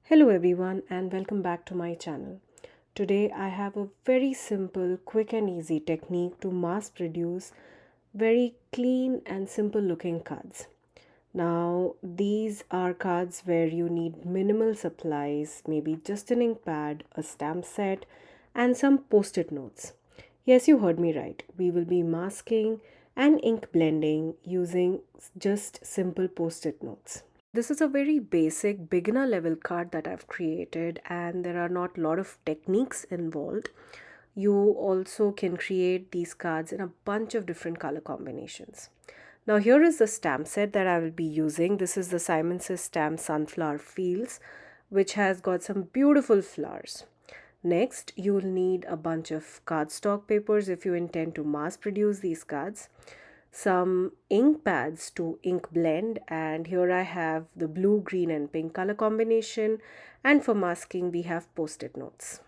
Hello everyone and welcome back to my channel. Today I have a very simple, quick and easy technique to mass produce very clean and simple looking cards. Now these are cards where you need minimal supplies, maybe just an ink pad, a stamp set and some post-it notes. Yes, you heard me right. We will be masking and ink blending using just simple post-it notes. This is a very basic beginner level card that I've created, and there are not a lot of techniques involved. You also can create these cards in a bunch of different color combinations. Now here is the stamp set that I will be using. This is the Simon Says Stamp Sunflower Fields, which has got some beautiful flowers. Next, you will need a bunch of cardstock papers if you intend to mass produce these cards, some ink pads to ink blend, and here I have the blue, green and pink color combination, and for masking we have post-it notes.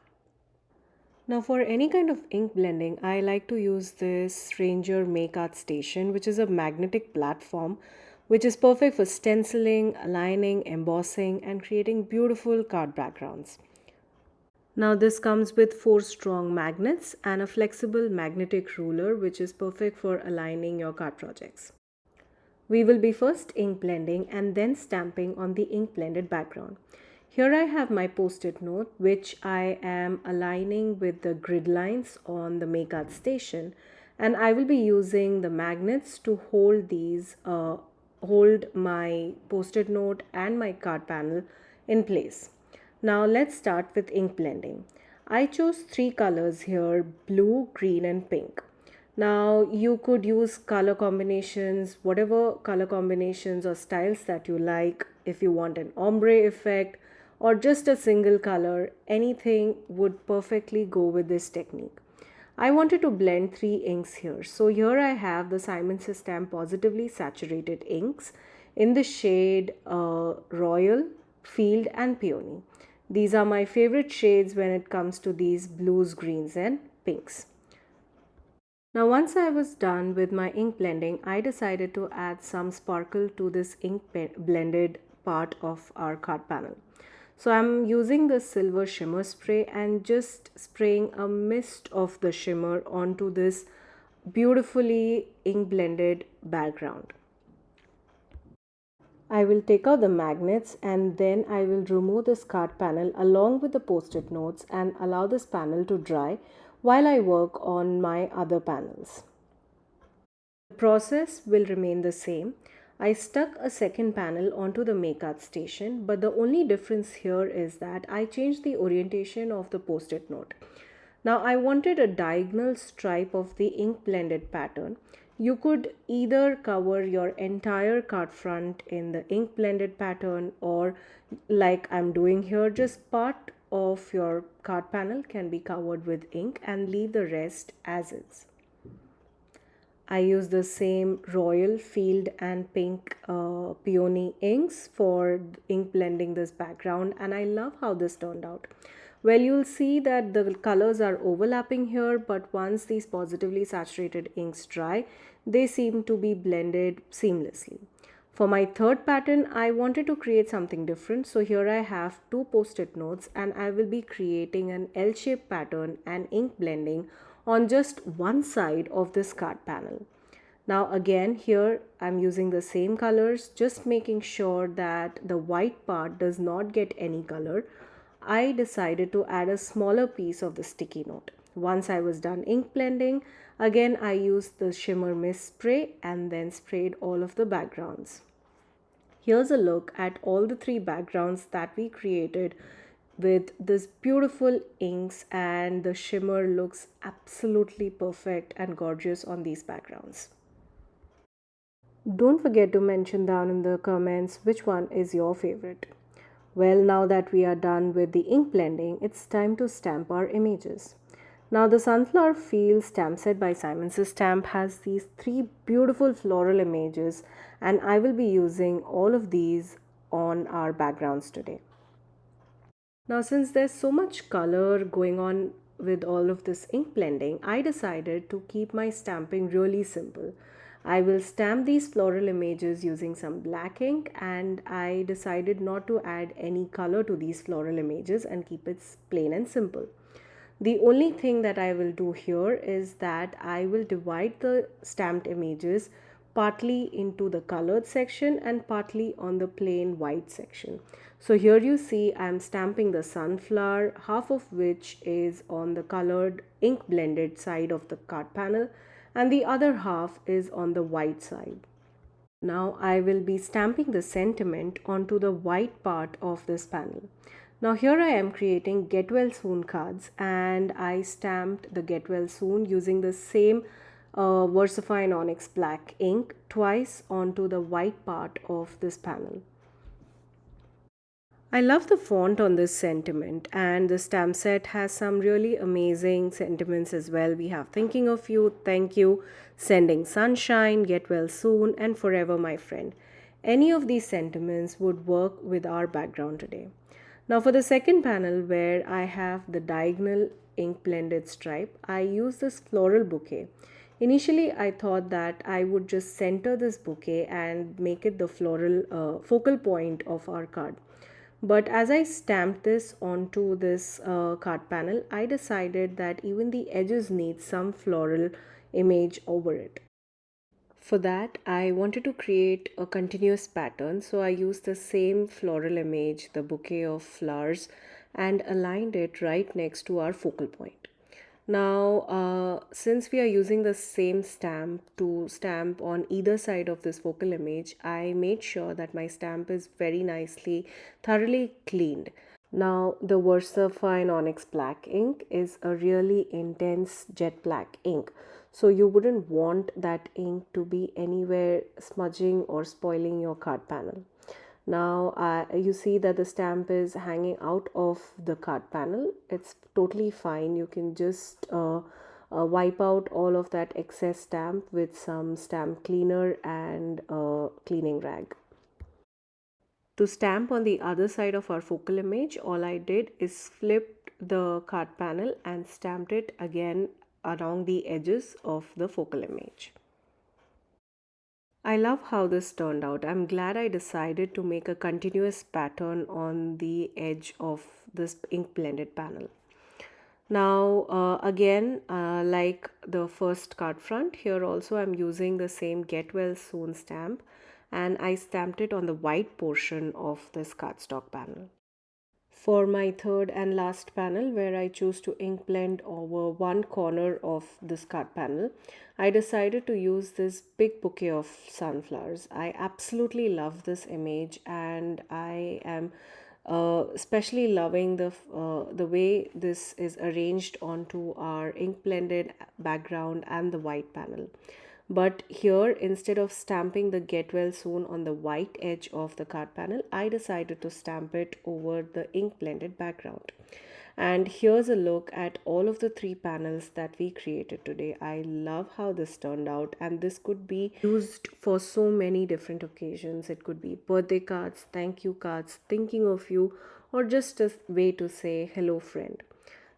Now for any kind of ink blending, I like to use this Ranger Make Art Station, which is a magnetic platform which is perfect for stenciling, aligning, embossing and creating beautiful card backgrounds. Now this comes with 4 strong magnets and a flexible magnetic ruler which is perfect for aligning your card projects. We will be first ink blending and then stamping on the ink blended background. Here I have my post-it note which I am aligning with the grid lines on the Make Art Station, and I will be using the magnets to hold my post-it note and my card panel in place. Now let's start with ink blending. I chose 3 colors here: blue, green and pink. Now you could use color combinations, whatever color combinations or styles that you like. If you want an ombre effect or just a single color, anything would perfectly go with this technique. I wanted to blend 3 inks here. So here I have the Simon Says Stamp Positively Saturated inks in the shade Royal, Field and Peony. These are my favorite shades when it comes to these blues, greens and pinks. Now once I was done with my ink blending, I decided to add some sparkle to this blended part of our card panel. So I'm using the silver shimmer spray and just spraying a mist of the shimmer onto this beautifully ink blended background. I will take out the magnets and then I will remove this card panel along with the post-it notes and allow this panel to dry while I work on my other panels. The process will remain the same. I stuck a second panel onto the Make Art Station, but the only difference here is that I changed the orientation of the post-it note. Now I wanted a diagonal stripe of the ink blended pattern. You could either cover your entire card front in the ink blended pattern, or like I'm doing here, just part of your card panel can be covered with ink and leave the rest as is. I use the same Royal, Field and Pink Peony inks for ink blending this background, and I love how this turned out. Well, you'll see that the colors are overlapping here, but once these positively saturated inks dry, they seem to be blended seamlessly. For my third pattern, I wanted to create something different. So here I have 2 post-it notes and I will be creating an L-shaped pattern and ink blending on just one side of this card panel. Now again here I'm using the same colors, just making sure that the white part does not get any color. I decided to add a smaller piece of the sticky note. Once I was done ink blending, again I used the shimmer mist spray and then sprayed all of the backgrounds. Here's a look at all the 3 backgrounds that we created with this beautiful inks, and the shimmer looks absolutely perfect and gorgeous on these backgrounds. Don't forget to mention down in the comments which one is your favorite. Well, now that we are done with the ink blending, it's time to stamp our images. Now the Sunflower Field stamp set by Simon Says Stamp has these 3 beautiful floral images, and I will be using all of these on our backgrounds today. Now since there's so much color going on with all of this ink blending, I decided to keep my stamping really simple. I will stamp these floral images using some black ink, and I decided not to add any color to these floral images and keep it plain and simple. The only thing that I will do here is that I will divide the stamped images partly into the colored section and partly on the plain white section. So here you see I'm stamping the sunflower, half of which is on the colored ink blended side of the card panel and the other half is on the white side. Now I will be stamping the sentiment onto the white part of this panel. Now here I am creating Get Well Soon cards, and I stamped the Get Well Soon using the same VersaFine Onyx black ink twice onto the white part of this panel. I love the font on this sentiment, and the stamp set has some really amazing sentiments as well. We have thinking of you, thank you, sending sunshine, get well soon, and forever my friend. Any of these sentiments would work with our background today. Now for the second panel where I have the diagonal ink blended stripe, I use this floral bouquet. Initially, I thought that I would just center this bouquet and make it the floral focal point of our card. But as I stamped this onto this card panel, I decided that even the edges need some floral image over it. For that, I wanted to create a continuous pattern, so I used the same floral image, the bouquet of flowers, and aligned it right next to our focal point. Now, since we are using the same stamp to stamp on either side of this focal image, I made sure that my stamp is very nicely, thoroughly cleaned. Now, the VersaFine Onyx Black ink is a really intense jet black ink. So you wouldn't want that ink to be anywhere smudging or spoiling your card panel. Now you see that the stamp is hanging out of the card panel. It's totally fine. You can just wipe out all of that excess stamp with some stamp cleaner and cleaning rag. To stamp on the other side of our focal image, all I did is flipped the card panel and stamped it again along the edges of the focal image. I love how this turned out. I'm glad I decided to make a continuous pattern on the edge of this ink blended panel. Now again, like the first card front, here also I'm using the same Get Well Soon stamp, and I stamped it on the white portion of this cardstock panel. For my third and last panel, where I choose to ink blend over one corner of this card panel, I decided to use this big bouquet of sunflowers. I absolutely love this image, and I am especially loving the way this is arranged onto our ink blended background and the white panel. But here, instead of stamping the Get Well Soon on the white edge of the card panel, I decided to stamp it over the ink blended background. And here's a look at all of the three panels that we created today. I love how this turned out, and this could be used for so many different occasions. It could be birthday cards, thank you cards, thinking of you, or just a way to say hello friend.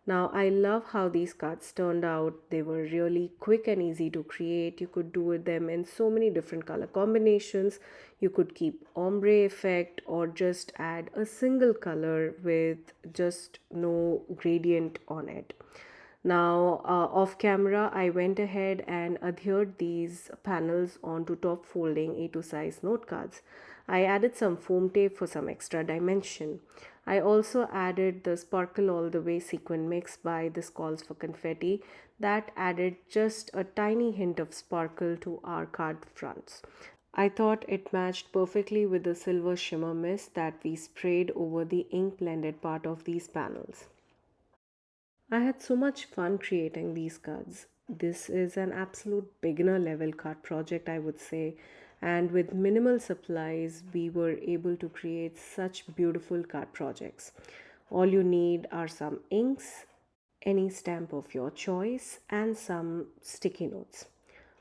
Now, I love how these cards turned out. They were really quick and easy to create. You could do them in so many different color combinations. You could keep ombre effect or just add a single color with just no gradient on it. Now, off camera, I went ahead and adhered these panels onto top folding A2 size note cards. I added some foam tape for some extra dimension. I also added the Sparkle All the Way sequin mix by This Calls for Confetti that added just a tiny hint of sparkle to our card fronts. I thought it matched perfectly with the silver shimmer mist that we sprayed over the ink blended part of these panels. I had so much fun creating these cards. This is an absolute beginner level card project, I would say, and with minimal supplies, we were able to create such beautiful card projects. All you need are some inks, any stamp of your choice, and some sticky notes.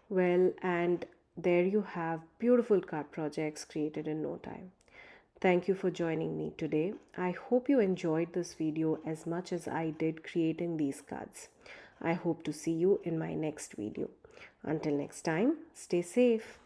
Well, and there you have beautiful card projects created in no time. Thank you for joining me today. I hope you enjoyed this video as much as I did creating these cards. I hope to see you in my next video. Until next time, stay safe.